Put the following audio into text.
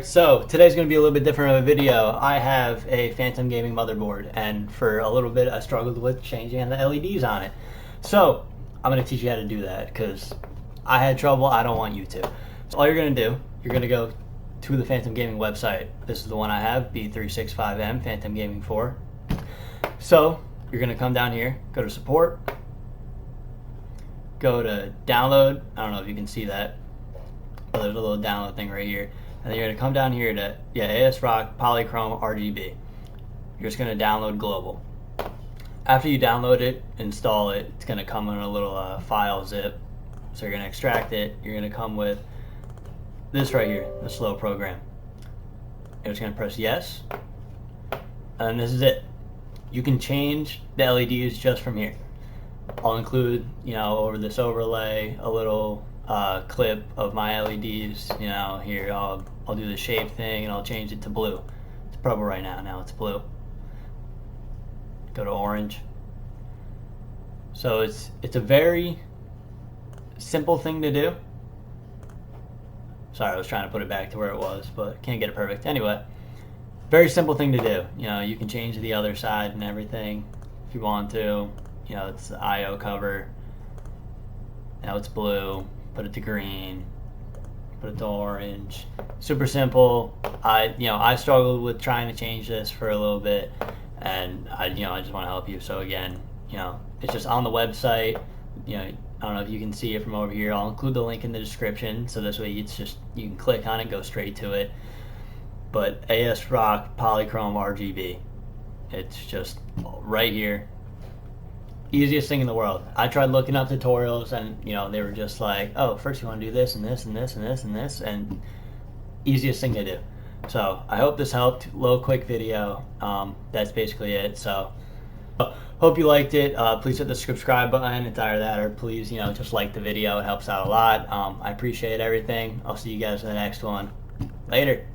So today's going to be a little bit different of a video. I have a Phantom Gaming motherboard, and for a little bit I struggled with changing the LEDs on it. So I'm going to teach you how to do that because I had trouble. I don't want you to. So all you're going to do, you're going to go to the Phantom Gaming website. This is the one I have, B365M Phantom Gaming 4. So you're going to come down here, go to support, go to download. I don't know if you can see that, but there's a little download thing right here. And then you're going to come down here to, Asrock Polychrome RGB. You're just going to download global. After you download it, install it, it's going to come in a little file zip. So you're going to extract it. You're going to come with this right here, the slow program. You're just going to press yes. And this is it. You can change the LEDs just from here. I'll include, over this overlay, a little clip of my LEDs. Here I'll do the shape thing and I'll change it to blue. It's purple right now. Now it's blue. Go to orange. So it's a very simple thing to do. Sorry, I was trying to put it back to where it was, but can't get it perfect. Anyway, very simple thing to do. You can change the other side and everything if you want to. It's the IO cover. Now it's blue. Put it to green. Put it to orange. Super simple. I struggled with trying to change this for a little bit, and I just want to help you. So again, it's just on the website. I don't know if you can see it from over here. I'll include the link in the description, so this way it's just, you can click on it, go straight to it. But Asrock Polychrome RGB, it's just right here. Easiest thing in the world. I tried looking up tutorials, and they were just like, oh, first you want to do this and this and this and this and this, and easiest thing to do. So I hope this helped. Low, quick video. That's basically it. So hope you liked it. Please hit the subscribe button. It's either that or please just like the video. It helps out a lot. I appreciate everything. I'll see you guys in the next one. Later.